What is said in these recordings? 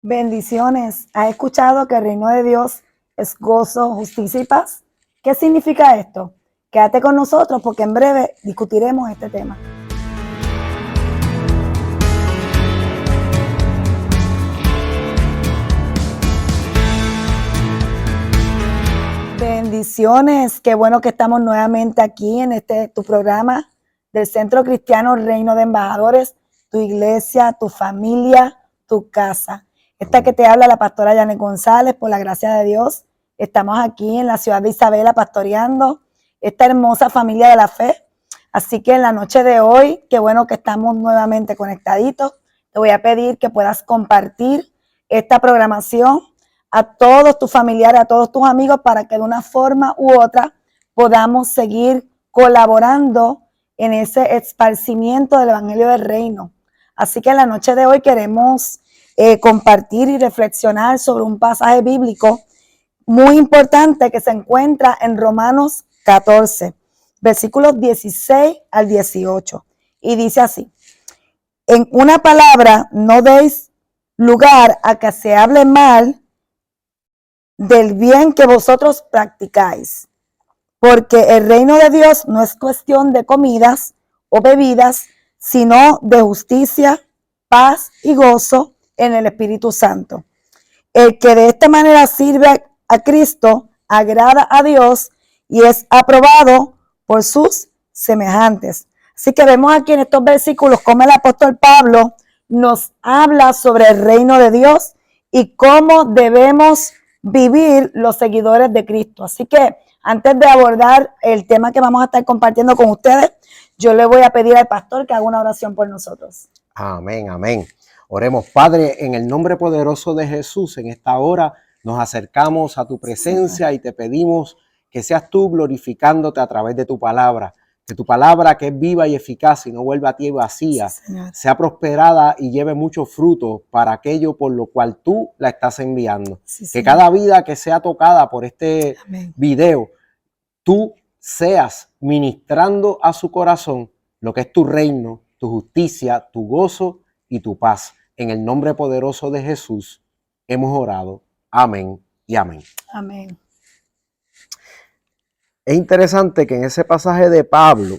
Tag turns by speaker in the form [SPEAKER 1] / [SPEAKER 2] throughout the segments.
[SPEAKER 1] Bendiciones. ¿Has escuchado que el reino de Dios es gozo, justicia y paz? ¿Qué significa esto? Quédate con nosotros porque en breve discutiremos este tema. Bendiciones. Qué bueno que estamos nuevamente aquí en tu programa del Centro Cristiano Reino de Embajadores, tu iglesia, tu familia, tu casa. Esta que te habla la pastora Yanet González, por la gracia de Dios. Estamos aquí en la ciudad de Isabela pastoreando esta hermosa familia de la fe. Así que en la noche de hoy, qué bueno que estamos nuevamente conectaditos. Te voy a pedir que puedas compartir esta programación a todos tus familiares, a todos tus amigos, para que de una forma u otra podamos seguir colaborando en ese esparcimiento del Evangelio del Reino. Así que en la noche de hoy queremos compartir y reflexionar sobre un pasaje bíblico muy importante que se encuentra en Romanos 14, versículos 16 al 18. Y dice así: en una palabra, no deis lugar a que se hable mal del bien que vosotros practicáis, porque el reino de Dios no es cuestión de comidas o bebidas, sino de justicia, paz y gozo en el Espíritu Santo. El que de esta manera sirve a Cristo agrada a Dios y es aprobado por sus semejantes. Así que vemos aquí en estos versículos cómo el apóstol Pablo nos habla sobre el reino de Dios y cómo debemos vivir los seguidores de Cristo. Así que antes de abordar el tema que vamos a estar compartiendo con ustedes, yo le voy a pedir al pastor que haga una oración por nosotros.
[SPEAKER 2] Amén, amén. Oremos. Padre, en el nombre poderoso de Jesús, en esta hora nos acercamos a tu presencia y te pedimos que seas tú glorificándote a través de tu palabra. Que tu palabra, que es viva y eficaz y no vuelva a ti vacía, sea prosperada y lleve mucho fruto para aquello por lo cual tú la estás enviando. Que cada vida que sea tocada por este video, tú seas ministrando a su corazón lo que es tu reino, tu justicia, tu gozo y tu paz. En el nombre poderoso de Jesús hemos orado. Amén y amén.
[SPEAKER 1] Amén.
[SPEAKER 2] Es interesante que en ese pasaje de Pablo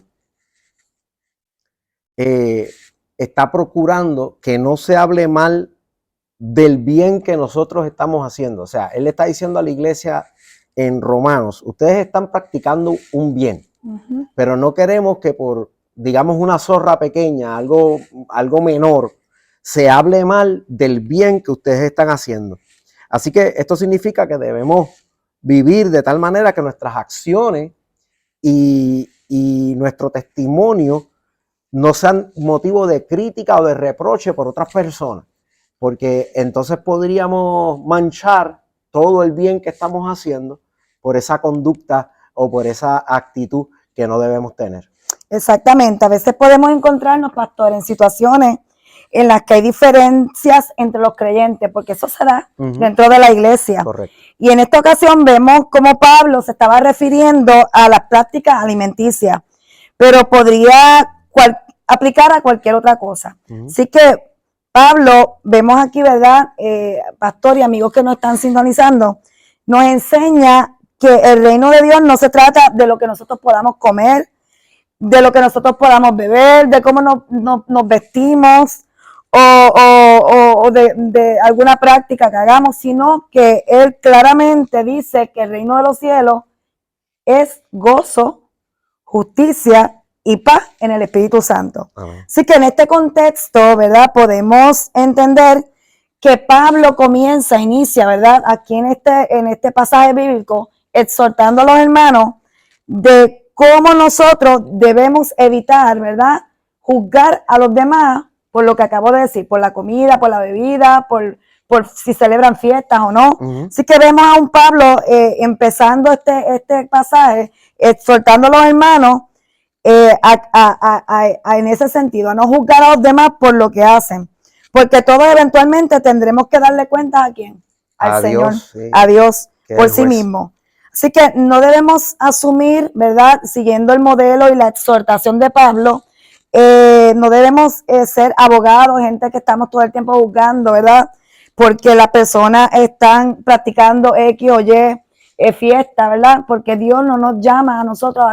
[SPEAKER 2] está procurando que no se hable mal del bien que nosotros estamos haciendo. O sea, él le está diciendo a la iglesia en Romanos: ustedes están practicando un bien, pero no queremos que por, digamos, una zorra pequeña, algo menor, se hable mal del bien que ustedes están haciendo. Así que esto significa que debemos vivir de tal manera que nuestras acciones y nuestro testimonio no sean motivo de crítica o de reproche por otras personas, porque entonces podríamos manchar todo el bien que estamos haciendo por esa conducta o por esa actitud que no debemos tener.
[SPEAKER 1] Exactamente. A veces podemos encontrarnos, pastor, en situaciones en las que hay diferencias entre los creyentes, porque eso se da dentro de la iglesia.
[SPEAKER 2] Correcto.
[SPEAKER 1] Y en esta ocasión vemos cómo Pablo se estaba refiriendo a las prácticas alimenticias, pero podría aplicar a cualquier otra cosa. Así que Pablo, vemos aquí, ¿verdad? Pastor y amigos que nos están sintonizando, nos enseña que el reino de Dios no se trata de lo que nosotros podamos comer, de lo que nosotros podamos beber, de cómo nos vestimos o de alguna práctica que hagamos, sino que él claramente dice que el reino de los cielos es gozo, justicia y paz en el Espíritu Santo. Así que en este contexto, ¿verdad? Podemos entender que Pablo inicia, ¿verdad? Aquí en este pasaje bíblico, exhortando a los hermanos de cómo nosotros debemos evitar, ¿verdad? Juzgar a los demás por lo que acabo de decir, por la comida, por la bebida, por si celebran fiestas o no. Así que vemos a un Pablo empezando este pasaje, exhortando a los hermanos en ese sentido, a no juzgar a los demás por lo que hacen, porque todos eventualmente tendremos que darle cuenta ¿a quién? Al Señor, sí. A Dios por sí mismo. Así que no debemos asumir, ¿verdad? Siguiendo el modelo y la exhortación de Pablo, no debemos ser abogados, gente que estamos todo el tiempo juzgando, ¿verdad? porque las personas están practicando X o Y fiesta, ¿verdad? Porque Dios no nos llama a nosotros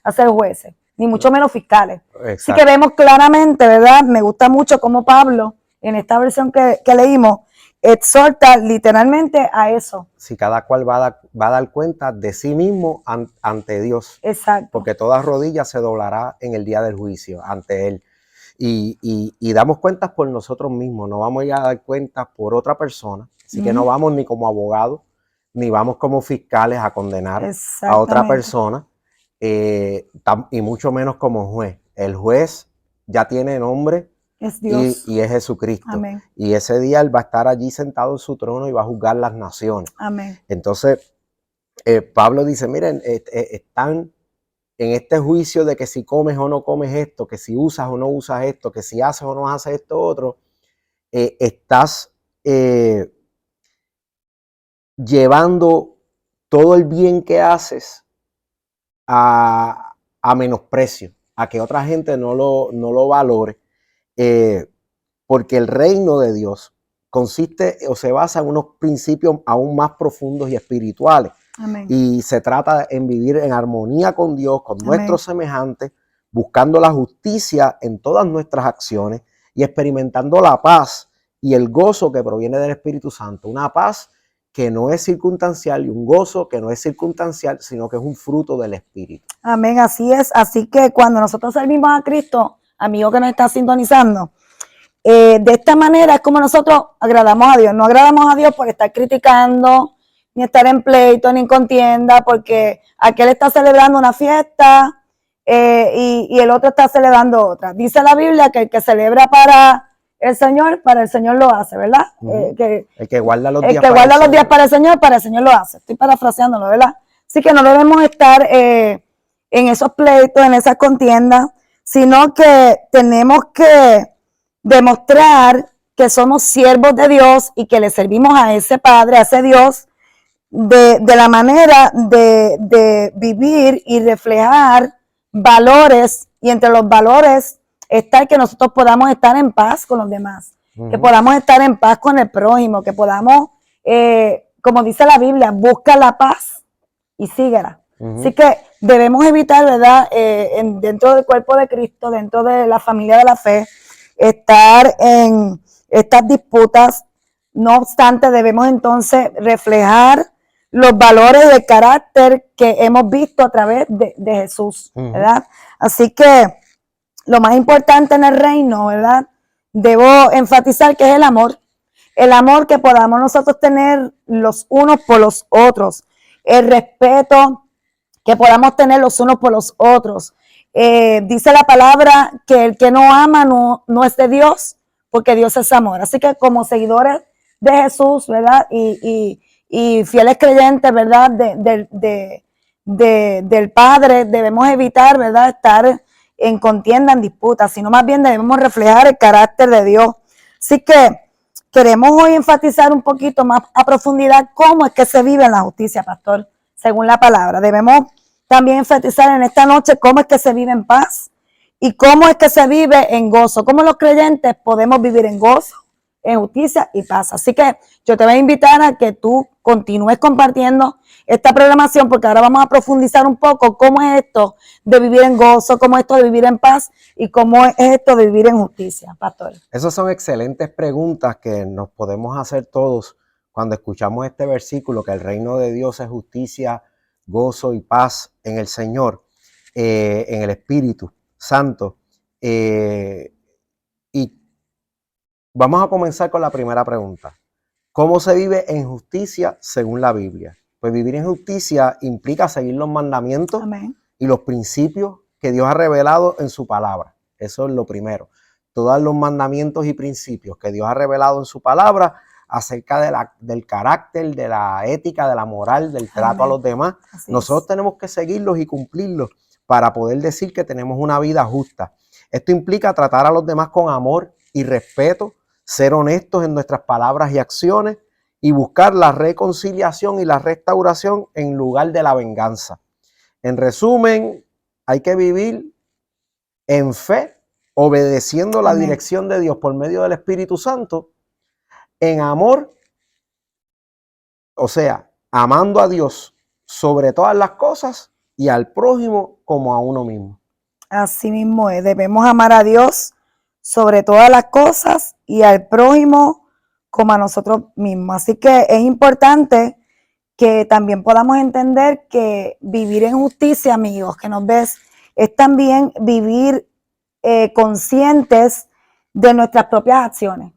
[SPEAKER 1] a ser jueces, ni mucho menos fiscales. Así que vemos claramente, ¿verdad? Me gusta mucho cómo Pablo, en esta versión que leímos, exhorta literalmente a eso.
[SPEAKER 2] Si cada cual va a dar cuenta de sí mismo ante Dios.
[SPEAKER 1] Exacto.
[SPEAKER 2] Porque toda rodilla se doblará en el día del juicio ante Él. Y damos cuentas por nosotros mismos, no vamos a ir a dar cuentas por otra persona. Así que no vamos ni como abogados, ni vamos como fiscales a condenar a otra persona, y mucho menos como juez. El juez ya tiene nombre.
[SPEAKER 1] Es Dios.
[SPEAKER 2] Y es Jesucristo.
[SPEAKER 1] Amén.
[SPEAKER 2] Y ese día Él va a estar allí sentado en su trono y va a juzgar las naciones.
[SPEAKER 1] Amén.
[SPEAKER 2] Entonces, Pablo dice, miren, están en este juicio de que si comes o no comes esto, que si usas o no usas esto, que si haces o no haces esto otro, estás llevando todo el bien que haces a menosprecio, a que otra gente no lo valore. Porque el reino de Dios consiste o se basa en unos principios aún más profundos y espirituales.
[SPEAKER 1] Amén.
[SPEAKER 2] Y se trata en vivir en armonía con Dios, con nuestros semejantes, buscando la justicia en todas nuestras acciones y experimentando la paz y el gozo que proviene del Espíritu Santo. Una paz que no es circunstancial y un gozo que no es circunstancial, sino que es un fruto del Espíritu.
[SPEAKER 1] Amén, así es. Así que cuando nosotros servimos a Cristo, amigo que nos está sintonizando, de esta manera es como nosotros agradamos a Dios. No agradamos a Dios por estar criticando, ni estar en pleito, ni en contienda, porque aquel está celebrando una fiesta y el otro está celebrando otra. Dice la Biblia que el que celebra para el Señor lo hace, ¿verdad?
[SPEAKER 2] El que guarda los
[SPEAKER 1] días para el Señor lo hace. Estoy parafraseándolo, ¿verdad? Así que no debemos estar en esos pleitos, en esas contiendas, sino que tenemos que demostrar que somos siervos de Dios y que le servimos a ese Padre, a ese Dios, de la manera de vivir y reflejar valores, y entre los valores está que nosotros podamos estar en paz con los demás, que podamos estar en paz con el prójimo, que podamos, como dice la Biblia, busca la paz y síguela. Así que debemos evitar, ¿verdad? Dentro del cuerpo de Cristo, dentro de la familia de la fe, estar en estas disputas. No obstante, debemos entonces reflejar los valores del carácter que hemos visto a través de Jesús, ¿verdad? Así que lo más importante en el reino, ¿verdad? Debo enfatizar que es el amor que podamos nosotros tener los unos por los otros, el respeto que podamos tener los unos por los otros. Dice la palabra que el que no ama no es de Dios, porque Dios es amor. Así que como seguidores de Jesús, ¿verdad? Y fieles creyentes, ¿verdad? Del Padre, debemos evitar, ¿verdad? Estar en contienda, en disputa, sino más bien debemos reflejar el carácter de Dios. Así que queremos hoy enfatizar un poquito más a profundidad cómo es que se vive en la justicia, pastor, según la palabra. Debemos también enfatizar en esta noche cómo es que se vive en paz y cómo es que se vive en gozo, cómo los creyentes podemos vivir en gozo, en justicia y paz. Así que yo te voy a invitar a que tú continúes compartiendo esta programación, porque ahora vamos a profundizar un poco cómo es esto de vivir en gozo, cómo es esto de vivir en paz y cómo es esto de vivir en justicia, pastor.
[SPEAKER 2] Esas son excelentes preguntas que nos podemos hacer todos cuando escuchamos este versículo, que el reino de Dios es justicia, gozo y paz en el Señor, en el Espíritu Santo. Y vamos a comenzar con la primera pregunta. ¿Cómo se vive en justicia según la Biblia? Pues vivir en justicia implica seguir los mandamientos y los principios que Dios ha revelado en su palabra. Eso es lo primero. Todos los mandamientos y principios que Dios ha revelado en su palabra acerca del carácter, de la ética, de la moral, del trato a los demás. Nosotros tenemos que seguirlos y cumplirlos para poder decir que tenemos una vida justa. Esto implica tratar a los demás con amor y respeto, ser honestos en nuestras palabras y acciones y buscar la reconciliación y la restauración en lugar de la venganza. En resumen, hay que vivir en fe, obedeciendo la dirección de Dios por medio del Espíritu Santo, en amor O sea, amando a Dios sobre todas las cosas y al prójimo como a uno mismo.
[SPEAKER 1] Así mismo es, debemos amar a Dios sobre todas las cosas y al prójimo como a nosotros mismos. Así que es importante que también podamos entender que vivir en justicia, amigos, que nos ves, es también vivir conscientes de nuestras propias acciones,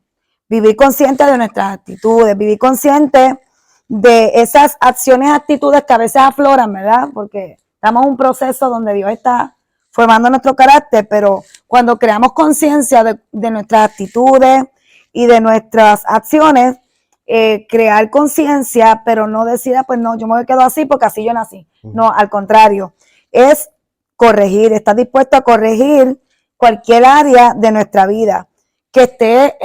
[SPEAKER 1] vivir conscientes de nuestras actitudes, vivir conscientes de esas acciones, actitudes que a veces afloran, ¿verdad? Porque estamos en un proceso donde Dios está formando nuestro carácter, pero cuando creamos conciencia de nuestras actitudes y de nuestras acciones, crear conciencia, pero no decir, pues no, yo me quedo así porque así yo nací. No, al contrario, es corregir, estar dispuesto a corregir cualquier área de nuestra vida que esté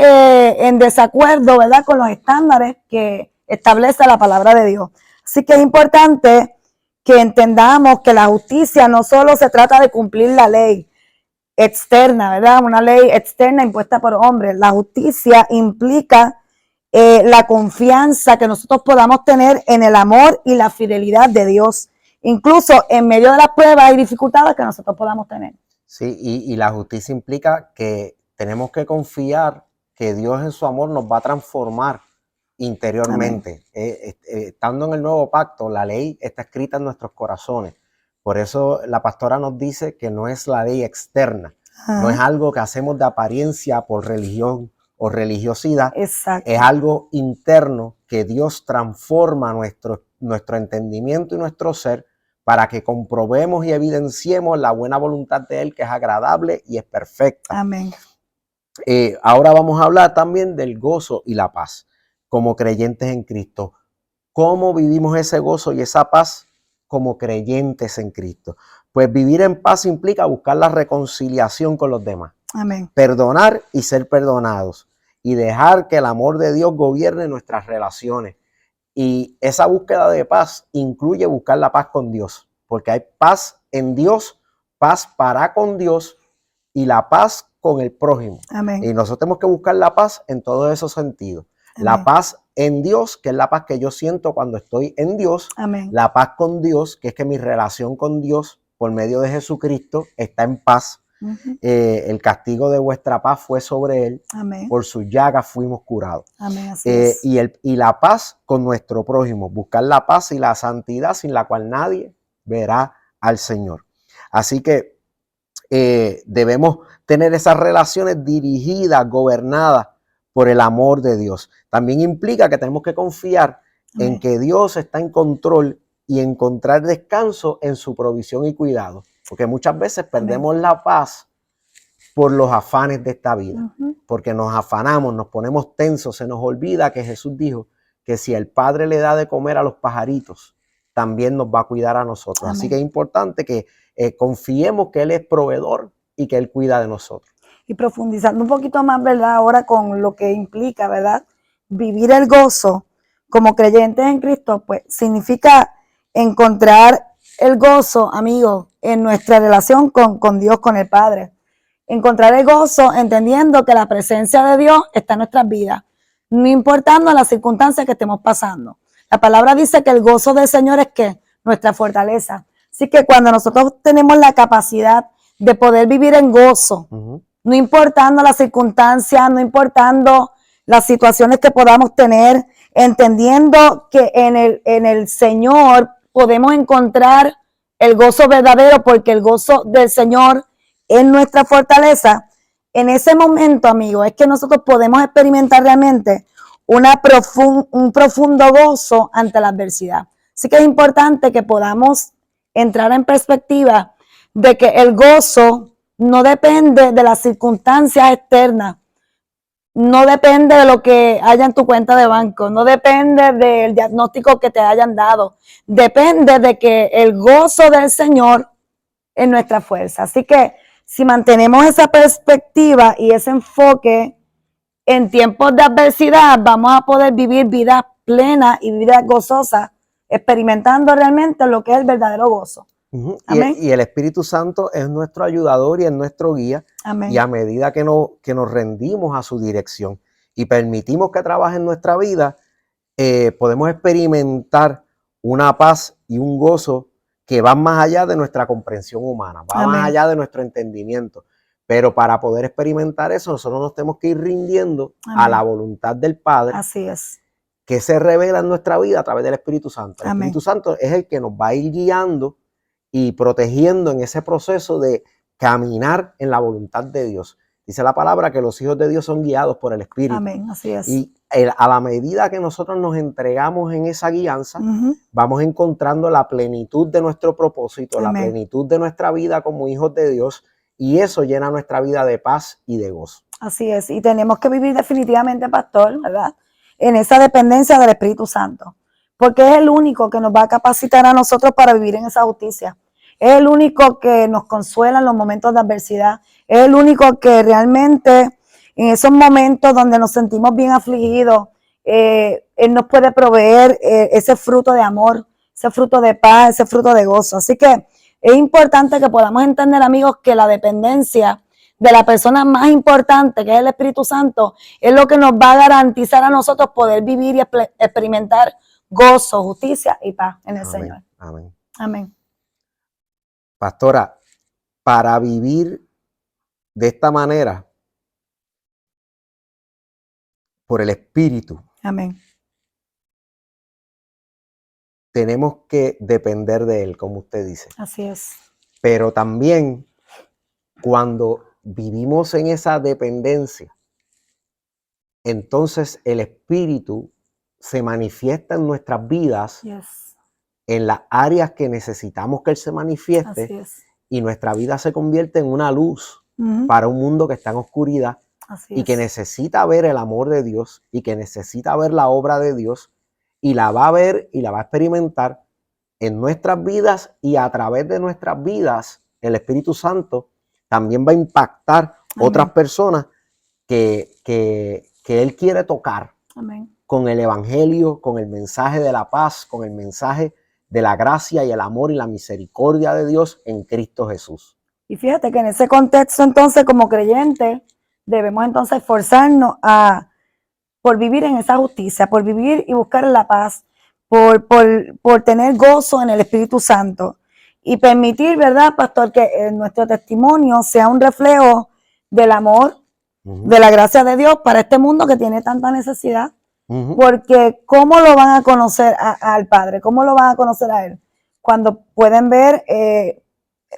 [SPEAKER 1] en desacuerdo, ¿verdad?, con los estándares que establece la palabra de Dios. Así que es importante que entendamos que la justicia no solo se trata de cumplir la ley externa, ¿verdad? Una ley externa impuesta por hombres. La justicia implica la confianza que nosotros podamos tener en el amor y la fidelidad de Dios, incluso en medio de las pruebas y dificultades que nosotros podamos tener.
[SPEAKER 2] Sí, y la justicia implica que tenemos que confiar que Dios en su amor nos va a transformar interiormente. Estando en el nuevo pacto, la ley está escrita en nuestros corazones. Por eso la pastora nos dice que no es la ley externa, no es algo que hacemos de apariencia por religión o religiosidad.
[SPEAKER 1] Exacto.
[SPEAKER 2] Es algo interno que Dios transforma nuestro entendimiento y nuestro ser para que comprobemos y evidenciemos la buena voluntad de Él, que es agradable y es perfecta.
[SPEAKER 1] Amén.
[SPEAKER 2] Ahora vamos a hablar también del gozo y la paz como creyentes en Cristo. ¿Cómo vivimos ese gozo y esa paz como creyentes en Cristo? Pues vivir en paz implica buscar la reconciliación con los demás.
[SPEAKER 1] Amén.
[SPEAKER 2] Perdonar y ser perdonados. Y dejar que el amor de Dios gobierne nuestras relaciones. Y esa búsqueda de paz incluye buscar la paz con Dios. Porque hay paz en Dios, paz para con Dios y la paz con el prójimo.
[SPEAKER 1] Amén.
[SPEAKER 2] Y nosotros tenemos que buscar la paz en todos esos sentidos.
[SPEAKER 1] Amén.
[SPEAKER 2] La paz en Dios, que es la paz que yo siento cuando estoy en Dios.
[SPEAKER 1] Amén.
[SPEAKER 2] La paz con Dios, que es que mi relación con Dios por medio de Jesucristo está en paz. El castigo de vuestra paz fue sobre Él.
[SPEAKER 1] Amén.
[SPEAKER 2] Por sus llagas fuimos curados.
[SPEAKER 1] Amén. Así es.
[SPEAKER 2] Y la paz con nuestro prójimo. Buscar la paz y la santidad sin la cual nadie verá al Señor. Así que debemos tener esas relaciones dirigidas, gobernadas por el amor de Dios. También implica que tenemos que confiar en que Dios está en control y encontrar descanso en su provisión y cuidado. Porque muchas veces perdemos la paz por los afanes de esta vida. Porque nos afanamos, nos ponemos tensos, se nos olvida que Jesús dijo que si el Padre le da de comer a los pajaritos, también nos va a cuidar a nosotros. Amén. Así que es importante que confiemos que Él es proveedor y que Él cuida de nosotros.
[SPEAKER 1] Y profundizando un poquito más, ¿verdad? Ahora con lo que implica, ¿verdad? Vivir el gozo como creyentes en Cristo, pues significa encontrar el gozo, amigos, en nuestra relación con Dios, con el Padre. Encontrar el gozo entendiendo que la presencia de Dios está en nuestras vidas, no importando las circunstancias que estemos pasando. La palabra dice que el gozo del Señor es ¿qué? Nuestra fortaleza. Así que cuando nosotros tenemos la capacidad de poder vivir en gozo, no importando las circunstancias, no importando las situaciones que podamos tener, entendiendo que en el Señor podemos encontrar el gozo verdadero, porque el gozo del Señor es nuestra fortaleza. En ese momento, amigos, es que nosotros podemos experimentar realmente un profundo gozo ante la adversidad. Así que es importante que podamos entrar en perspectiva de que el gozo no depende de las circunstancias externas, no depende de lo que haya en tu cuenta de banco, no depende del diagnóstico que te hayan dado, depende de que el gozo del Señor es nuestra fuerza. Así que si mantenemos esa perspectiva y ese enfoque en tiempos de adversidad, vamos a poder vivir vidas plenas y vidas gozosas, experimentando realmente lo que es el verdadero gozo.
[SPEAKER 2] Amén. Y el Espíritu Santo es nuestro ayudador y es nuestro guía. Amén. Y a medida que nos rendimos a su dirección y permitimos que trabaje en nuestra vida, podemos experimentar una paz y un gozo que van más allá de nuestra comprensión humana, va más allá de nuestro entendimiento. Pero para poder experimentar eso, nosotros nos tenemos que ir rindiendo a la voluntad del Padre.
[SPEAKER 1] Así es.
[SPEAKER 2] Que se revela en nuestra vida a través del Espíritu Santo. El Espíritu Santo es el que nos va a ir guiando y protegiendo en ese proceso de caminar en la voluntad de Dios. Dice la palabra que los hijos de Dios son guiados por el Espíritu.
[SPEAKER 1] Amén, así es.
[SPEAKER 2] Y a la medida que nosotros nos entregamos en esa guianza, vamos encontrando la plenitud de nuestro propósito, la plenitud de nuestra vida como hijos de Dios, y eso llena nuestra vida de paz y de gozo.
[SPEAKER 1] Así es, y tenemos que vivir definitivamente, pastor, ¿verdad?, en esa dependencia del Espíritu Santo, porque es el único que nos va a capacitar a nosotros para vivir en esa justicia. Es el único que nos consuela en los momentos de adversidad. Es el único que realmente en esos momentos donde nos sentimos bien afligidos, Él nos puede proveer ese fruto de amor, ese fruto de paz, ese fruto de gozo. Así que es importante que podamos entender, amigos, que la dependencia de la persona más importante, que es el Espíritu Santo, es lo que nos va a garantizar a nosotros poder vivir y experimentar gozo, justicia y paz en el Señor.
[SPEAKER 2] Amén.
[SPEAKER 1] Amén.
[SPEAKER 2] Pastora, para vivir de esta manera, por el Espíritu,
[SPEAKER 1] amén,
[SPEAKER 2] tenemos que depender de Él, como usted dice.
[SPEAKER 1] Así es.
[SPEAKER 2] Pero también cuando vivimos en esa dependencia, entonces el Espíritu se manifiesta en nuestras vidas, en las áreas que necesitamos que Él se manifieste, y nuestra vida se convierte en una luz para un mundo que está en oscuridad y que necesita ver el amor de Dios y que necesita ver la obra de Dios, y la va a ver y la va a experimentar en nuestras vidas, y a través de nuestras vidas el Espíritu Santo también va a impactar otras personas que Él quiere tocar con el Evangelio, con el mensaje de la paz, con el mensaje de la gracia y el amor y la misericordia de Dios en Cristo Jesús.
[SPEAKER 1] Y fíjate que en ese contexto, entonces, como creyentes, debemos entonces esforzarnos por vivir en esa justicia, por vivir y buscar la paz, por tener gozo en el Espíritu Santo y permitir, ¿verdad, pastor, que nuestro testimonio sea un reflejo del amor, de la gracia de Dios para este mundo que tiene tanta necesidad? Porque ¿cómo lo van a conocer al Padre? ¿Cómo lo van a conocer a Él? Cuando pueden ver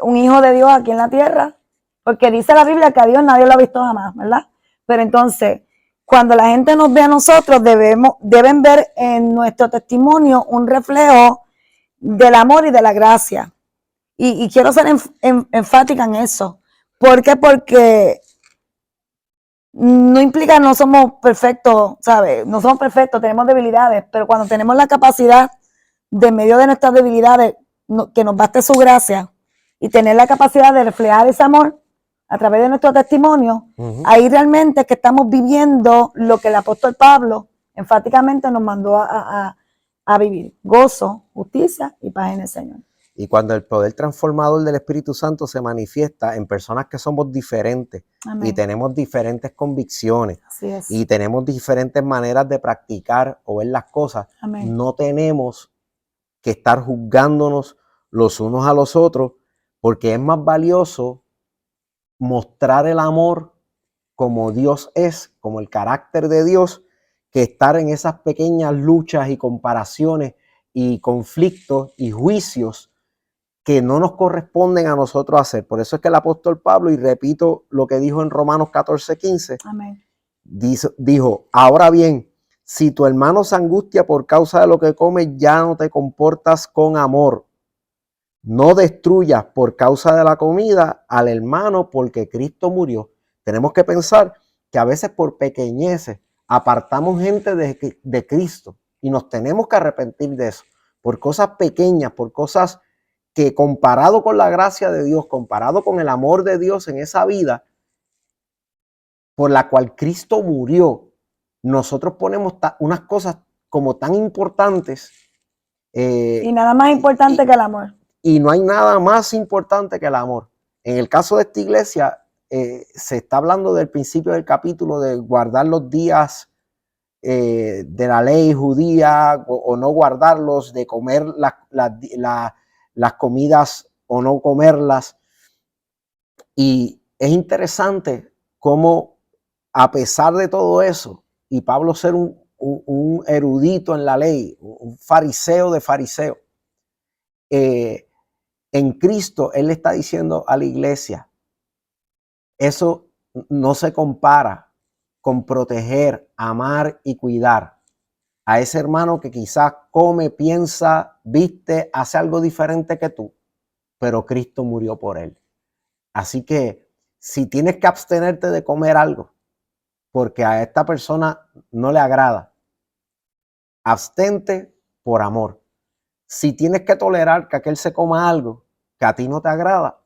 [SPEAKER 1] un hijo de Dios aquí en la tierra, porque dice la Biblia que a Dios nadie lo ha visto jamás, ¿verdad? Pero entonces, cuando la gente nos ve a nosotros, deben ver en nuestro testimonio un reflejo del amor y de la gracia. Y quiero ser enfática en eso. ¿Por qué? Porque no implica no somos perfectos, ¿sabes? No somos perfectos, tenemos debilidades, pero cuando tenemos la capacidad de medio de nuestras debilidades, que nos baste su gracia y tener la capacidad de reflejar ese amor a través de nuestro testimonio, ahí realmente es que estamos viviendo lo que el apóstol Pablo enfáticamente nos mandó a vivir: gozo, justicia y paz en el Señor.
[SPEAKER 2] Y cuando el poder transformador del Espíritu Santo se manifiesta en personas que somos diferentes, y tenemos diferentes convicciones, y tenemos diferentes maneras de practicar o ver las cosas, no tenemos que estar juzgándonos los unos a los otros, porque es más valioso mostrar el amor como Dios es, como el carácter de Dios, que estar en esas pequeñas luchas y comparaciones y conflictos y juicios que no nos corresponden a nosotros hacer. Por eso es que el apóstol Pablo, y repito lo que dijo en Romanos 14:15, dijo: ahora bien, si tu hermano se angustia por causa de lo que come, ya no te comportas con amor. No destruyas por causa de la comida al hermano, porque Cristo murió. Tenemos que pensar que a veces por pequeñeces apartamos gente de Cristo, y nos tenemos que arrepentir de eso, por cosas pequeñas, por cosas que, comparado con la gracia de Dios, comparado con el amor de Dios en esa vida por la cual Cristo murió, nosotros ponemos unas cosas como tan importantes.
[SPEAKER 1] Y nada más importante que el amor.
[SPEAKER 2] Y no hay nada más importante que el amor. En el caso de esta iglesia, se está hablando del principio del capítulo de guardar los días de la ley judía o no guardarlos, de comer las comidas o no comerlas. Y es interesante cómo, a pesar de todo eso, y Pablo ser un erudito en la ley, un fariseo de fariseo, en Cristo él le está diciendo a la iglesia, eso no se compara con proteger, amar y cuidar a ese hermano que quizás come, piensa, viste, hace algo diferente que tú, pero Cristo murió por él. Así que si tienes que abstenerte de comer algo porque a esta persona no le agrada, abstente por amor. Si tienes que tolerar que aquel se coma algo que a ti no te agrada,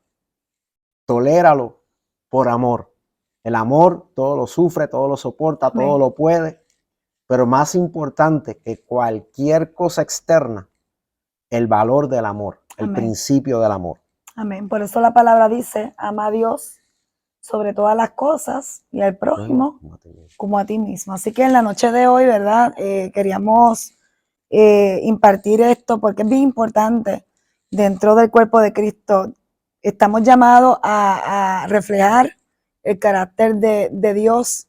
[SPEAKER 2] toléralo por amor. El amor todo lo sufre, todo lo soporta, todo lo puede. Pero más importante que cualquier cosa externa, el valor del amor, el principio del amor.
[SPEAKER 1] Amén. Por eso la palabra dice, ama a Dios sobre todas las cosas y al prójimo como a ti mismo. Así que en la noche de hoy, ¿verdad? Queríamos impartir esto porque es bien importante dentro del cuerpo de Cristo. Estamos llamados a reflejar el carácter de Dios,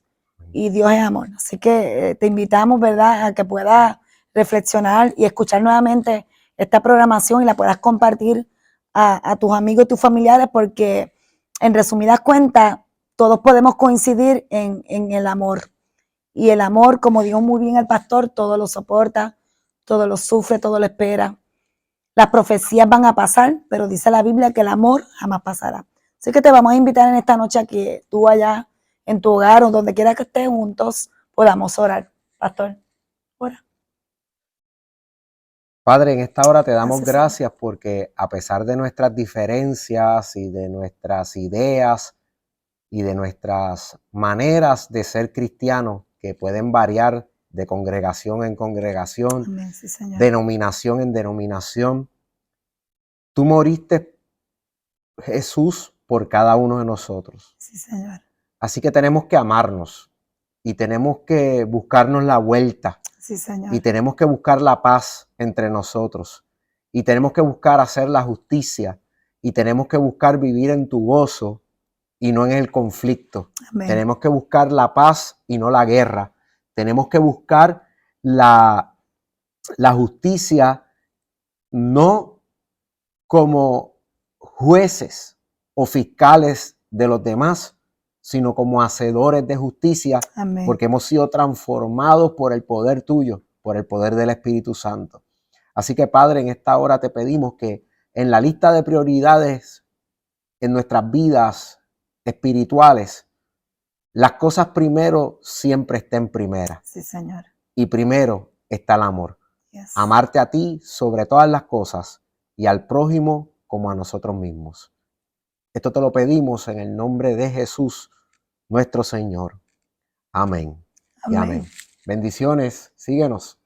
[SPEAKER 1] y Dios es amor. Así que te invitamos, ¿verdad?, a que puedas reflexionar y escuchar nuevamente esta programación y la puedas compartir a tus amigos y tus familiares, porque en resumidas cuentas todos podemos coincidir en el amor. Y el amor, como dijo muy bien el pastor, todo lo soporta, todo lo sufre, todo lo espera. Las profecías van a pasar, pero dice la Biblia que el amor jamás pasará. Así que te vamos a invitar en esta noche a que tú allá en tu hogar o donde quiera que estés juntos podamos orar. Pastor, ora.
[SPEAKER 2] Padre, en esta hora te damos gracias porque a pesar de nuestras diferencias y de nuestras ideas y de nuestras maneras de ser cristianos, que pueden variar de congregación en congregación,
[SPEAKER 1] Amén, sí, Señor.
[SPEAKER 2] denominación en denominación, tú moriste, Jesús, por cada uno de nosotros.
[SPEAKER 1] Sí, Señor.
[SPEAKER 2] Así que tenemos que amarnos y tenemos que buscarnos la vuelta.
[SPEAKER 1] Sí, Señor.
[SPEAKER 2] Y tenemos que buscar la paz entre nosotros. Y tenemos que buscar hacer la justicia. Y tenemos que buscar vivir en tu gozo y no en el conflicto.
[SPEAKER 1] Amén.
[SPEAKER 2] Tenemos que buscar la paz y no la guerra. Tenemos que buscar la justicia no como jueces o fiscales de los demás, sino como hacedores de justicia. Amén. Porque hemos sido transformados por el poder tuyo, por el poder del Espíritu Santo. Así que, Padre, en esta hora te pedimos que en la lista de prioridades en nuestras vidas espirituales, las cosas primero siempre estén primeras.
[SPEAKER 1] Sí, Señor.
[SPEAKER 2] Y primero está el amor.
[SPEAKER 1] Yes.
[SPEAKER 2] Amarte a ti sobre todas las cosas y al prójimo como a nosotros mismos. Esto te lo pedimos en el nombre de Jesús, nuestro Señor. Amén.
[SPEAKER 1] Amén.
[SPEAKER 2] Y amén. Bendiciones. Síguenos.